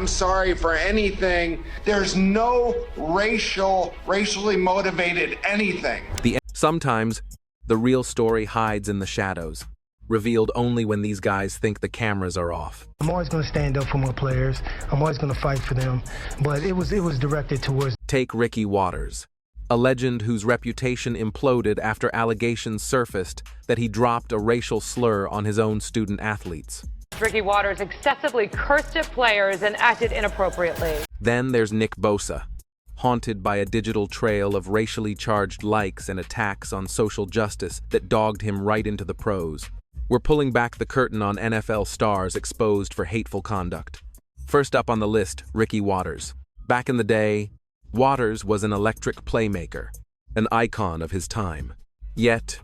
I'm sorry for anything. There's no racially motivated anything. Sometimes, the real story hides in the shadows, revealed only when these guys think the cameras are off. I'm always going to stand up for my players. I'm always going to fight for them. But it was directed towards... Take Ricky Watters, a legend whose reputation imploded after allegations surfaced that he dropped a racial slur on his own student athletes. Ricky Watters excessively cursed at players and acted inappropriately. Then there's Nick Bosa, haunted by a digital trail of racially charged likes and attacks on social justice that dogged him right into the pros. We're pulling back the curtain on NFL stars exposed for hateful conduct. First up on the list, Ricky Watters. Back in the day, Watters was an electric playmaker, an icon of his time. Yet,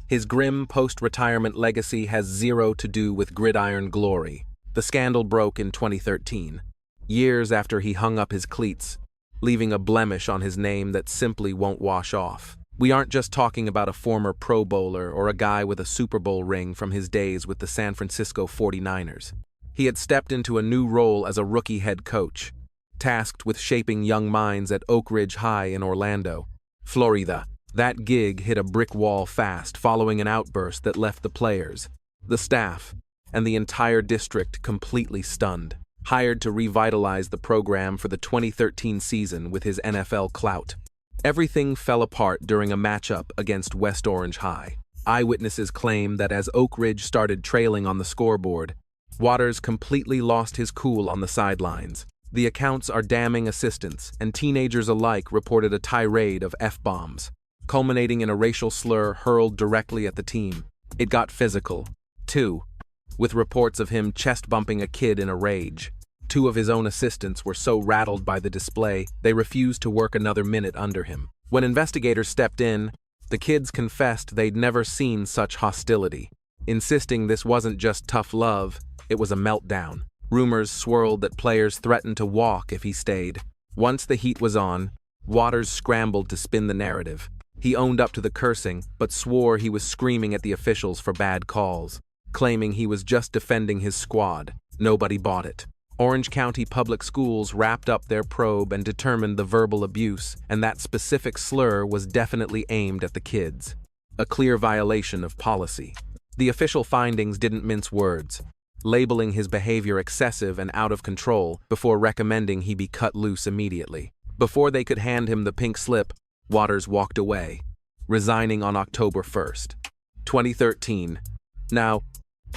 his grim post-retirement legacy has zero to do with gridiron glory. The scandal broke in 2013, years after he hung up his cleats, leaving a blemish on his name that simply won't wash off. We aren't just talking about a former Pro Bowler or a guy with a Super Bowl ring from his days with the San Francisco 49ers. He had stepped into a new role as a rookie head coach, tasked with shaping young minds at Oak Ridge High in Orlando, Florida. That gig hit a brick wall fast following an outburst that left the players, the staff, and the entire district completely stunned. Hired to revitalize the program for the 2013 season with his NFL clout, everything fell apart during a matchup against West Orange High. Eyewitnesses claim that as Oak Ridge started trailing on the scoreboard, Watters completely lost his cool on the sidelines. The accounts are damning assistants, and teenagers alike reported a tirade of F-bombs, culminating in a racial slur hurled directly at the team. It got physical, too, with reports of him chest-bumping a kid in a rage. Two of his own assistants were so rattled by the display, they refused to work another minute under him. When investigators stepped in, the kids confessed they'd never seen such hostility, insisting this wasn't just tough love, it was a meltdown. Rumors swirled that players threatened to walk if he stayed. Once the heat was on, Watters scrambled to spin the narrative. He owned up to the cursing, but swore he was screaming at the officials for bad calls, claiming he was just defending his squad. Nobody bought it. Orange County Public Schools wrapped up their probe and determined the verbal abuse, and that specific slur was definitely aimed at the kids. A clear violation of policy. The official findings didn't mince words, labeling his behavior excessive and out of control before recommending he be cut loose immediately. Before they could hand him the pink slip, Watters walked away, resigning on October 1st, 2013. Now,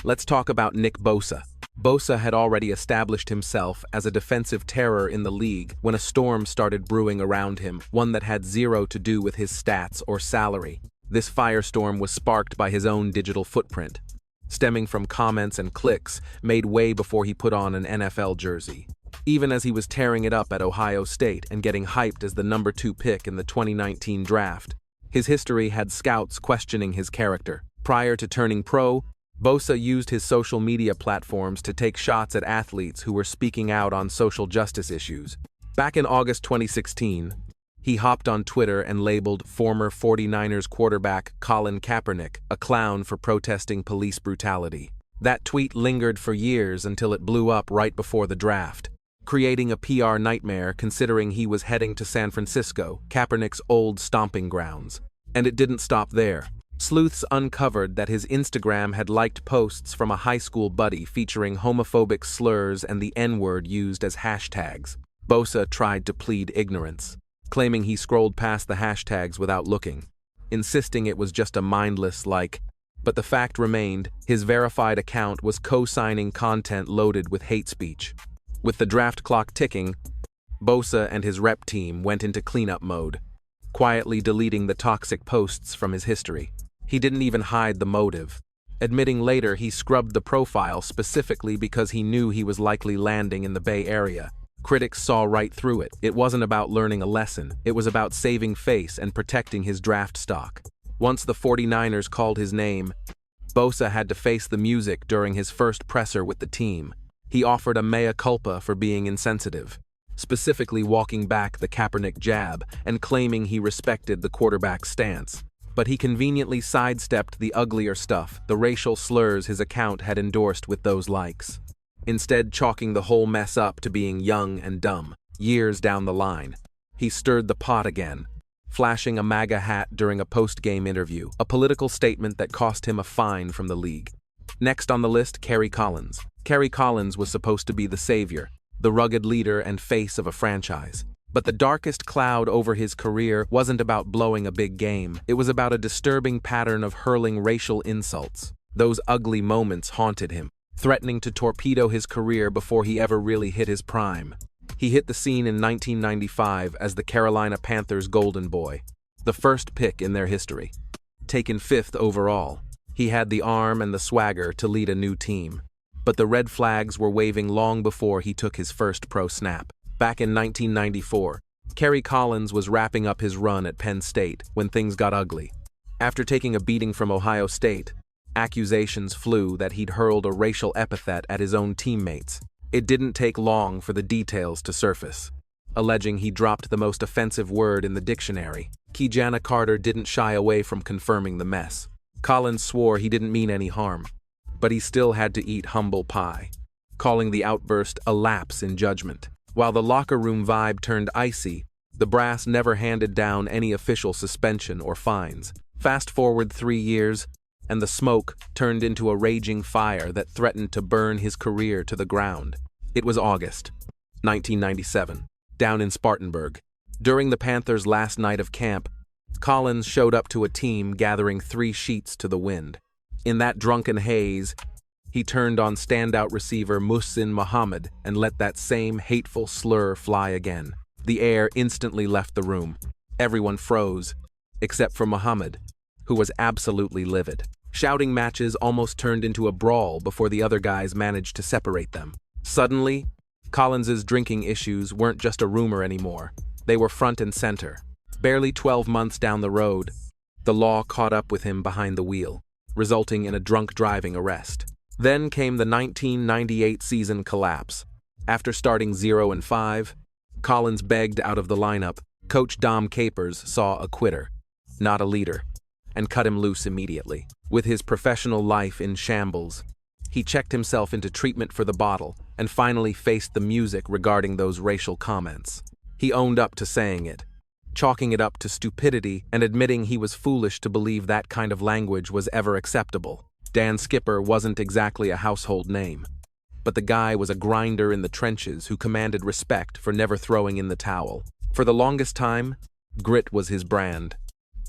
let's talk about Nick Bosa. Bosa had already established himself as a defensive terror in the league when a storm started brewing around him, one that had zero to do with his stats or salary. This firestorm was sparked by his own digital footprint, stemming from comments and clicks made way before he put on an NFL jersey. Even as he was tearing it up at Ohio State and getting hyped as the number 2 pick in the 2019 draft, his history had scouts questioning his character. Prior to turning pro, Bosa used his social media platforms to take shots at athletes who were speaking out on social justice issues. Back in August 2016, he hopped on Twitter and labeled former 49ers quarterback Colin Kaepernick a clown for protesting police brutality. That tweet lingered for years until it blew up right before the draft, creating a PR nightmare considering he was heading to San Francisco, Kaepernick's old stomping grounds. And it didn't stop there. Sleuths uncovered that his Instagram had liked posts from a high school buddy featuring homophobic slurs and the N-word used as hashtags. Bosa tried to plead ignorance, claiming he scrolled past the hashtags without looking, insisting it was just a mindless like, but the fact remained, his verified account was co-signing content loaded with hate speech. With the draft clock ticking, Bosa and his rep team went into cleanup mode, quietly deleting the toxic posts from his history. He didn't even hide the motive, admitting later he scrubbed the profile specifically because he knew he was likely landing in the Bay Area. Critics saw right through it. It wasn't about learning a lesson, it was about saving face and protecting his draft stock. Once the 49ers called his name, Bosa had to face the music during his first presser with the team. He offered a mea culpa for being insensitive, specifically walking back the Kaepernick jab and claiming he respected the quarterback's stance. But he conveniently sidestepped the uglier stuff, the racial slurs his account had endorsed with those likes. instead chalking the whole mess up to being young and dumb. Years down the line, he stirred the pot again, flashing a MAGA hat during a post-game interview, a political statement that cost him a fine from the league. Next on the list, Kerry Collins. Kerry Collins was supposed to be the savior, the rugged leader and face of a franchise. But the darkest cloud over his career wasn't about blowing a big game. It was about a disturbing pattern of hurling racial insults. Those ugly moments haunted him, threatening to torpedo his career before he ever really hit his prime. He hit the scene in 1995 as the Carolina Panthers' Golden Boy, the first pick in their history. Taken 5th overall, he had the arm and the swagger to lead a new team. But the red flags were waving long before he took his first pro snap. Back in 1994, Kerry Collins was wrapping up his run at Penn State when things got ugly. After taking a beating from Ohio State, accusations flew that he'd hurled a racial epithet at his own teammates. It didn't take long for the details to surface, alleging he dropped the most offensive word in the dictionary. Ki-Jana Carter didn't shy away from confirming the mess. Collins swore he didn't mean any harm, but he still had to eat humble pie, calling the outburst a lapse in judgment. While the locker room vibe turned icy, the brass never handed down any official suspension or fines. Fast forward 3 years, and the smoke turned into a raging fire that threatened to burn his career to the ground. It was August 1997, down in Spartanburg. During the Panthers' last night of camp, Collins showed up to a team gathering 3 sheets to the wind. In that drunken haze, he turned on standout receiver Muhsin Muhammad and let that same hateful slur fly again. The air instantly left the room. Everyone froze, except for Muhammad, who was absolutely livid. Shouting matches almost turned into a brawl before the other guys managed to separate them. Suddenly, Collins's drinking issues weren't just a rumor anymore. They were front and center. Barely 12 months down the road, the law caught up with him behind the wheel, resulting in a drunk driving arrest. Then came the 1998 season collapse. After starting 0-5, Collins begged out of the lineup. Coach Dom Capers saw a quitter, not a leader, and cut him loose immediately. With his professional life in shambles, he checked himself into treatment for the bottle and finally faced the music regarding those racial comments. He owned up to saying it, chalking it up to stupidity and admitting he was foolish to believe that kind of language was ever acceptable. Dan Skipper wasn't exactly a household name, but the guy was a grinder in the trenches who commanded respect for never throwing in the towel. For the longest time, grit was his brand,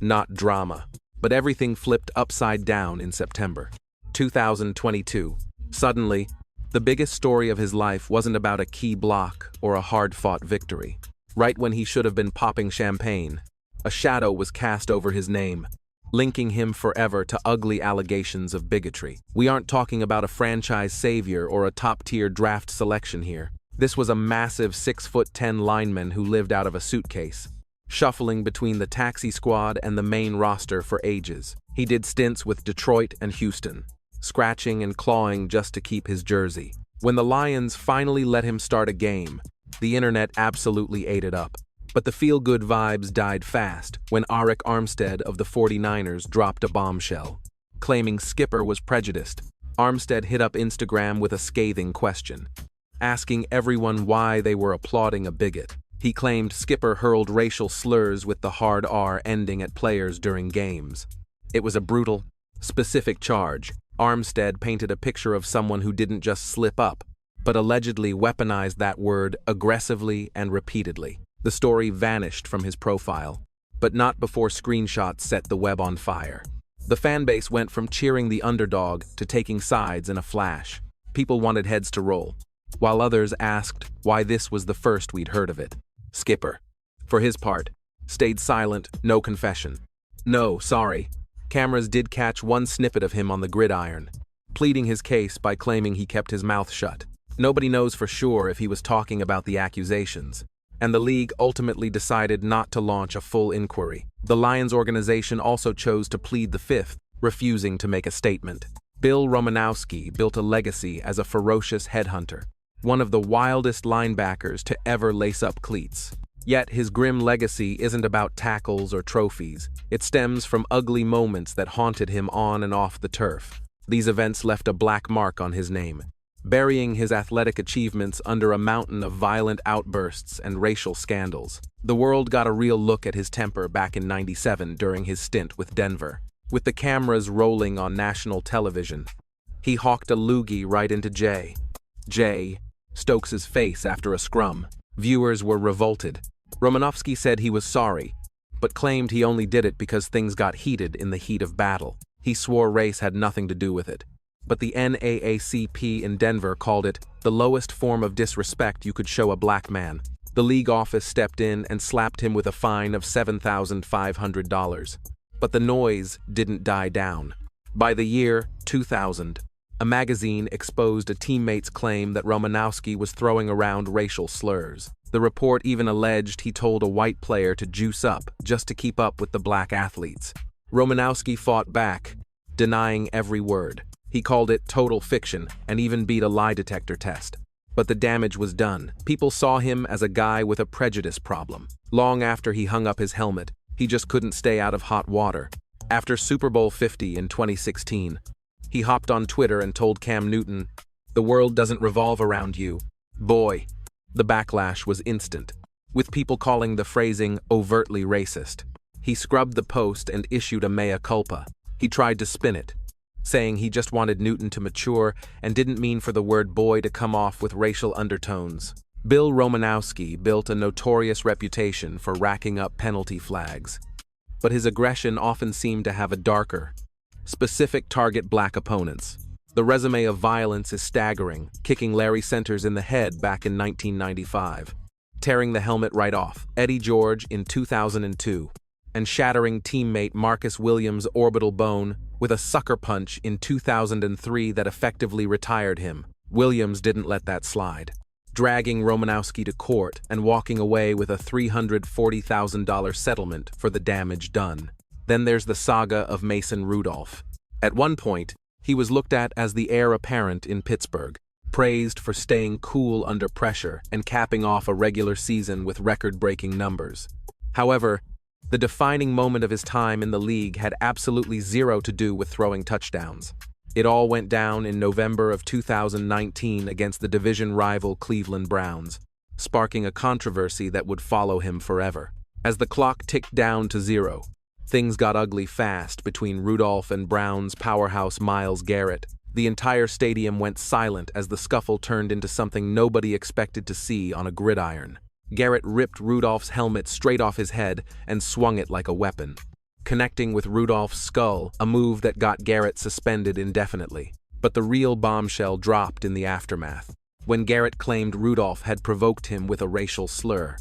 not drama. But everything flipped upside down in September 2022. Suddenly, the biggest story of his life wasn't about a key block or a hard-fought victory. Right when he should have been popping champagne, a shadow was cast over his name, linking him forever to ugly allegations of bigotry. We aren't talking about a franchise savior or a top-tier draft selection here. This was a massive 6'10" lineman who lived out of a suitcase, shuffling between the taxi squad and the main roster for ages. He did stints with Detroit and Houston, scratching and clawing just to keep his jersey. When the Lions finally let him start a game, the internet absolutely ate it up. But the feel-good vibes died fast when Arik Armstead of the 49ers dropped a bombshell. Claiming Skipper was prejudiced, Armstead hit up Instagram with a scathing question, asking everyone why they were applauding a bigot. He claimed Skipper hurled racial slurs with the hard R ending at players during games. It was a brutal, specific charge. Armstead painted a picture of someone who didn't just slip up, but allegedly weaponized that word aggressively and repeatedly. The story vanished from his profile, but not before screenshots set the web on fire. The fanbase went from cheering the underdog to taking sides in a flash. People wanted heads to roll, while others asked why this was the first we'd heard of it. Skipper, for his part, stayed silent, no confession. No, sorry. Cameras did catch one snippet of him on the gridiron, pleading his case by claiming he kept his mouth shut. Nobody knows for sure if he was talking about the accusations, and the league ultimately decided not to launch a full inquiry. The Lions organization also chose to plead the fifth, refusing to make a statement. Bill Romanowski built a legacy as a ferocious headhunter, one of the wildest linebackers to ever lace up cleats. Yet his grim legacy isn't about tackles or trophies. It stems from ugly moments that haunted him on and off the turf. These events left a black mark on his name, burying his athletic achievements under a mountain of violent outbursts and racial scandals. The world got a real look at his temper back in '97 during his stint with Denver. With the cameras rolling on national television, he hawked a loogie right into Jay Stokes' face after a scrum. Viewers were revolted. Romanowski said he was sorry, but claimed he only did it because things got heated in the heat of battle. He swore race had nothing to do with it. But the NAACP in Denver called it the lowest form of disrespect you could show a black man. The league office stepped in and slapped him with a fine of $7,500. But the noise didn't die down. By the year 2000, a magazine exposed a teammate's claim that Romanowski was throwing around racial slurs. The report even alleged he told a white player to juice up just to keep up with the black athletes. Romanowski fought back, denying every word. He called it total fiction and even beat a lie detector test. But the damage was done. People saw him as a guy with a prejudice problem. Long after he hung up his helmet, he just couldn't stay out of hot water. After Super Bowl 50 in 2016, he hopped on Twitter and told Cam Newton, "The world doesn't revolve around you, boy." The backlash was instant, with people calling the phrasing overtly racist. He scrubbed the post and issued a mea culpa. He tried to spin it, saying he just wanted Newton to mature and didn't mean for the word boy to come off with racial undertones. Bill Romanowski built a notorious reputation for racking up penalty flags, but his aggression often seemed to have a darker, specific target black opponents. The resume of violence is staggering, kicking Larry Centers in the head back in 1995, tearing the helmet right off Eddie George in 2002, and shattering teammate Marcus Williams' orbital bone with a sucker punch in 2003 that effectively retired him. Williams didn't let that slide, dragging Romanowski to court and walking away with a $340,000 settlement for the damage done. Then there's the saga of Mason Rudolph. At one point, he was looked at as the heir apparent in Pittsburgh, praised for staying cool under pressure and capping off a regular season with record-breaking numbers. However, the defining moment of his time in the league had absolutely zero to do with throwing touchdowns. It all went down in November of 2019 against the division rival Cleveland Browns, sparking a controversy that would follow him forever. As the clock ticked down to zero, things got ugly fast between Rudolph and Browns powerhouse Myles Garrett. The entire stadium went silent as the scuffle turned into something nobody expected to see on a gridiron. Garrett ripped Rudolph's helmet straight off his head and swung it like a weapon, connecting with Rudolph's skull, a move that got Garrett suspended indefinitely. But the real bombshell dropped in the aftermath, when Garrett claimed Rudolph had provoked him with a racial slur,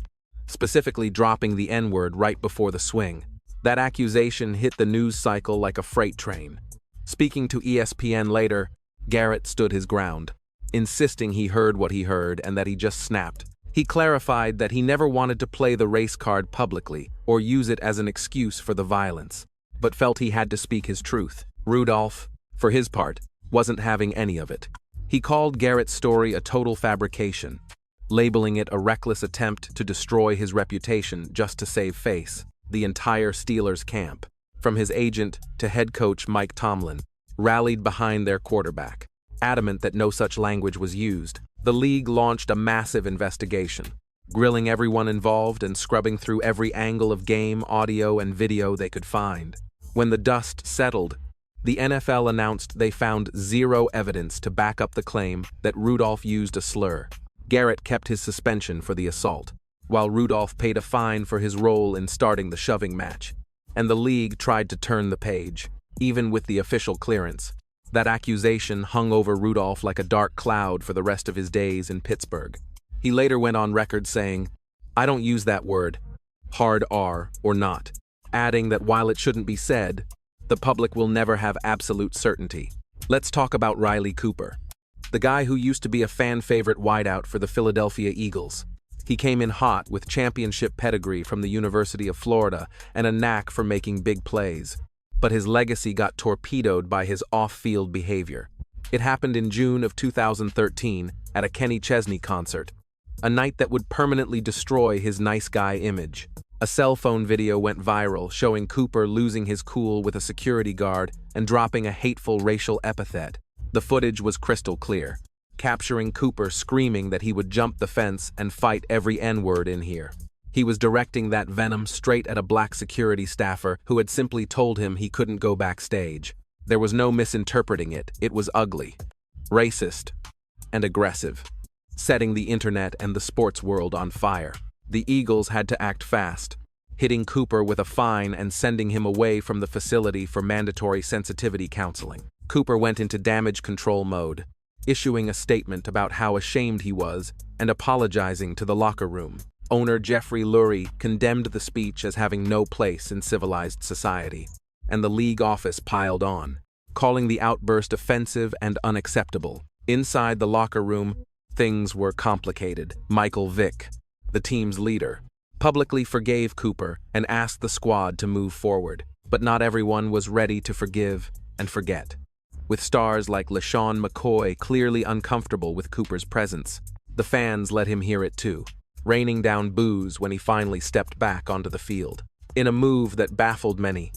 specifically dropping the N-word right before the swing. That accusation hit the news cycle like a freight train. Speaking to ESPN later, Garrett stood his ground, insisting he heard what he heard and that he just snapped. He clarified that he never wanted to play the race card publicly or use it as an excuse for the violence, but felt he had to speak his truth. Rudolph, for his part, wasn't having any of it. He called Garrett's story a total fabrication, labeling it a reckless attempt to destroy his reputation just to save face. The entire Steelers camp, from his agent to head coach Mike Tomlin, rallied behind their quarterback, adamant that no such language was used. The league launched a massive investigation, grilling everyone involved and scrubbing through every angle of game, audio, and video they could find. When the dust settled, the NFL announced they found zero evidence to back up the claim that Rudolph used a slur. Garrett kept his suspension for the assault, while Rudolph paid a fine for his role in starting the shoving match, and the league tried to turn the page, even with the official clearance. That accusation hung over Rudolph like a dark cloud for the rest of his days in Pittsburgh. He later went on record saying, "I don't use that word, hard R or not," adding that while it shouldn't be said, the public will never have absolute certainty. Let's talk about Riley Cooper, the guy who used to be a fan-favorite wideout for the Philadelphia Eagles. He came in hot with championship pedigree from the University of Florida and a knack for making big plays. But his legacy got torpedoed by his off-field behavior. It happened in June of 2013 at a Kenny Chesney concert, a night that would permanently destroy his nice guy image. A cell phone video went viral showing Cooper losing his cool with a security guard and dropping a hateful racial epithet. The footage was crystal clear. capturing Cooper screaming that he would jump the fence and fight every N-word in here. He was directing that venom straight at a black security staffer who had simply told him he couldn't go backstage. There was no misinterpreting it. It was ugly, racist, and aggressive, setting the internet and the sports world on fire. The Eagles had to act fast, hitting Cooper with a fine and sending him away from the facility for mandatory sensitivity counseling. Cooper went into damage control mode, issuing a statement about how ashamed he was and apologizing to the locker room. Owner Jeffrey Lurie condemned the speech as having no place in civilized society, and the league office piled on, calling the outburst offensive and unacceptable. Inside the locker room, things were complicated. Michael Vick, the team's leader, publicly forgave Cooper and asked the squad to move forward, but not everyone was ready to forgive and forget. With stars like LeSean McCoy clearly uncomfortable with Cooper's presence, the fans let him hear it too, raining down boos when he finally stepped back onto the field. In a move that baffled many,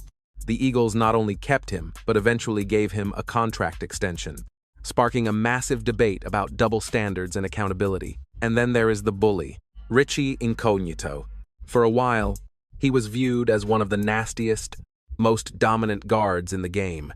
the Eagles not only kept him, but eventually gave him a contract extension, sparking a massive debate about double standards and accountability. And then there is the bully, Richie Incognito. For a while, he was viewed as one of the nastiest, most dominant guards in the game.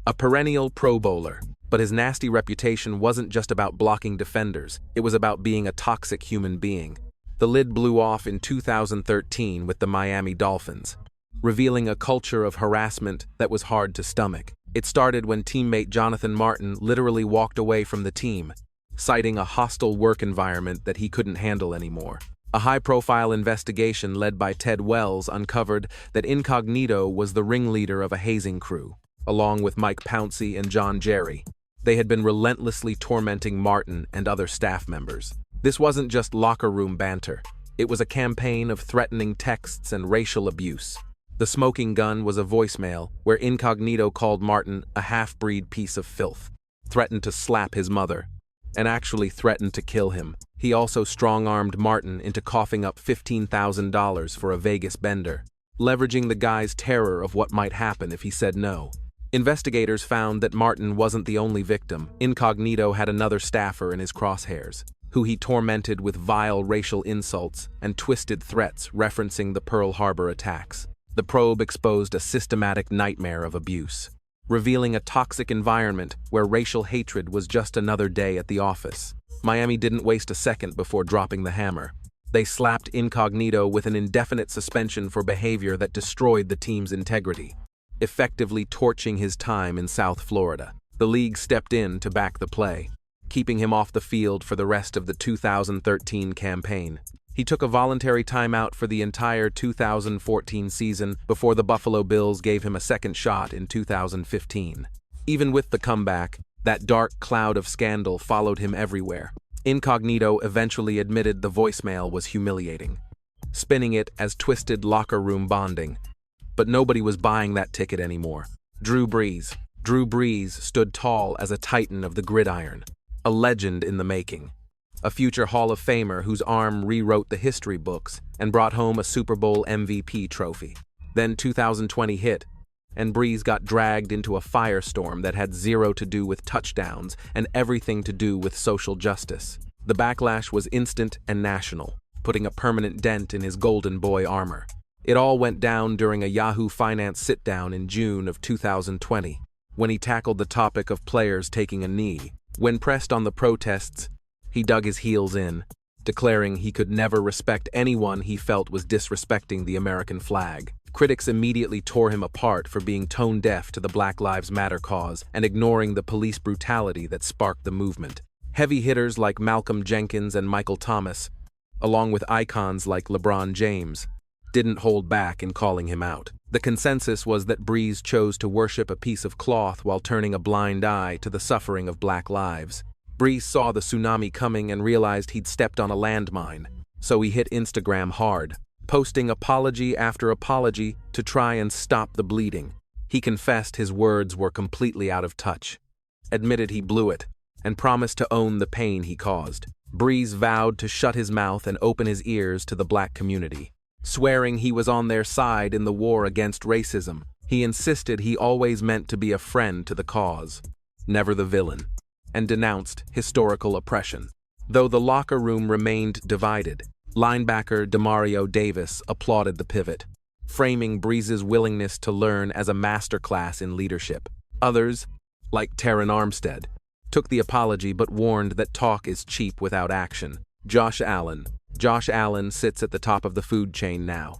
A perennial Pro Bowler, but his nasty reputation wasn't just about blocking defenders, it was about being a toxic human being. The lid blew off in 2013 with the Miami Dolphins, revealing a culture of harassment that was hard to stomach. It started when teammate Jonathan Martin literally walked away from the team, citing a hostile work environment that he couldn't handle anymore. A high-profile investigation led by Ted Wells uncovered that Incognito was the ringleader of a hazing crew, along with Mike Pouncey and John Jerry. They had been relentlessly tormenting Martin and other staff members. This wasn't just locker room banter. It was a campaign of threatening texts and racial abuse. The smoking gun was a voicemail where Incognito called Martin a half-breed piece of filth, threatened to slap his mother, and actually threatened to kill him. He also strong-armed Martin into coughing up $15,000 for a Vegas bender, leveraging the guy's terror of what might happen if he said no. Investigators found that Martin wasn't the only victim. Incognito had another staffer in his crosshairs, who he tormented with vile racial insults and twisted threats referencing the Pearl Harbor attacks. The probe exposed a systematic nightmare of abuse, revealing a toxic environment where racial hatred was just another day at the office. Miami didn't waste a second before dropping the hammer. They slapped Incognito with an indefinite suspension for behavior that destroyed the team's integrity, effectively torching his time in South Florida. The league stepped in to back the play, keeping him off the field for the rest of the 2013 campaign. He took a voluntary timeout for the entire 2014 season before the Buffalo Bills gave him a second shot in 2015. Even with the comeback, that dark cloud of scandal followed him everywhere. Incognito eventually admitted the voicemail was humiliating, spinning it as twisted locker room bonding. But nobody was buying that ticket anymore. Drew Brees. Drew Brees stood tall as a titan of the gridiron, a legend in the making, a future Hall of Famer whose arm rewrote the history books and brought home a Super Bowl MVP trophy. Then 2020 hit, and Brees got dragged into a firestorm that had zero to do with touchdowns and everything to do with social justice. The backlash was instant and national, putting a permanent dent in his golden boy armor. It all went down during a Yahoo Finance sit-down in June of 2020, when he tackled the topic of players taking a knee. When pressed on the protests, he dug his heels in, declaring he could never respect anyone he felt was disrespecting the American flag. Critics immediately tore him apart for being tone-deaf to the Black Lives Matter cause and ignoring the police brutality that sparked the movement. Heavy hitters like Malcolm Jenkins and Michael Thomas, along with icons like LeBron James, didn't hold back in calling him out. The consensus was that Brees chose to worship a piece of cloth while turning a blind eye to the suffering of black lives. Brees saw the tsunami coming and realized he'd stepped on a landmine, so he hit Instagram hard, posting apology after apology to try and stop the bleeding. He confessed his words were completely out of touch, admitted he blew it, and promised to own the pain he caused. Brees vowed to shut his mouth and open his ears to the black community, swearing he was on their side in the war against racism. He insisted he always meant to be a friend to the cause, never the villain. and denounced historical oppression. Though the locker room remained divided, linebacker Demario Davis applauded the pivot, framing Breeze's willingness to learn as a masterclass in leadership. Others, like Terran Armstead, took the apology but warned that talk is cheap without action. Josh Allen sits at the top of the food chain now,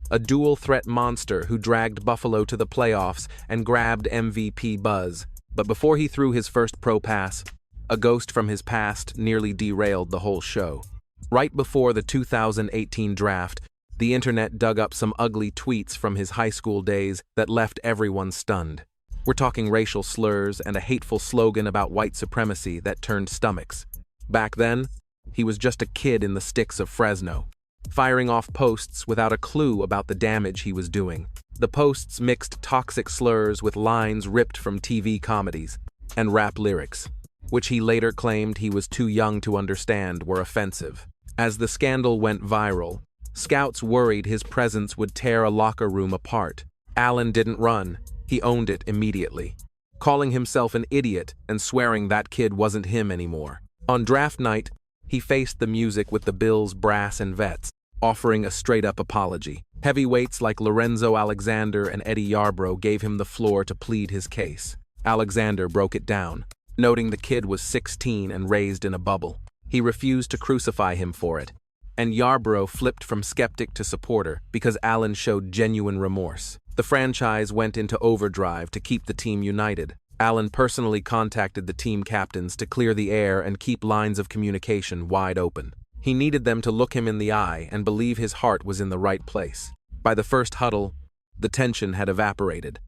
a dual-threat monster who dragged Buffalo to the playoffs and grabbed MVP buzz. But before he threw his first pro pass, a ghost from his past nearly derailed the whole show. Right before the 2018 draft, the internet dug up some ugly tweets from his high school days that left everyone stunned. We're talking racial slurs and a hateful slogan about white supremacy that turned stomachs. Back then, he was just a kid in the sticks of Fresno, firing off posts without a clue about the damage he was doing. The posts mixed toxic slurs with lines ripped from TV comedies and rap lyrics, which he later claimed he was too young to understand were offensive. As the scandal went viral, scouts worried his presence would tear a locker room apart. Allen didn't run. He owned it immediately, calling himself an idiot and swearing that kid wasn't him anymore. On draft night, he faced the music with the Bills' brass and vets, offering a straight-up apology. Heavyweights like Lorenzo Alexander and Eddie Yarbrough gave him the floor to plead his case. Alexander broke it down, noting the kid was 16 and raised in a bubble. He refused to crucify him for it, and Yarbrough flipped from skeptic to supporter because Allen showed genuine remorse. The franchise went into overdrive to keep the team united. Allen personally contacted the team captains to clear the air and keep lines of communication wide open. He needed them to look him in the eye and believe his heart was in the right place. By the first huddle, the tension had evaporated,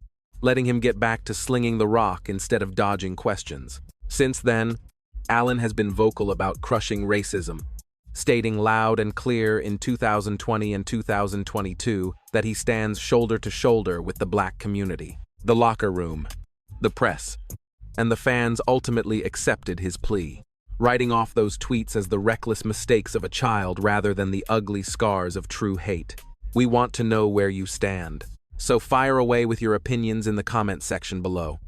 letting him get back to slinging the rock instead of dodging questions. Since then, Allen has been vocal about crushing racism, stating loud and clear in 2020 and 2022 that he stands shoulder to shoulder with the black community. The locker room, the press, and the fans ultimately accepted his plea, writing off those tweets as the reckless mistakes of a child rather than the ugly scars of true hate. We want to know where you stand, so fire away with your opinions in the comment section below.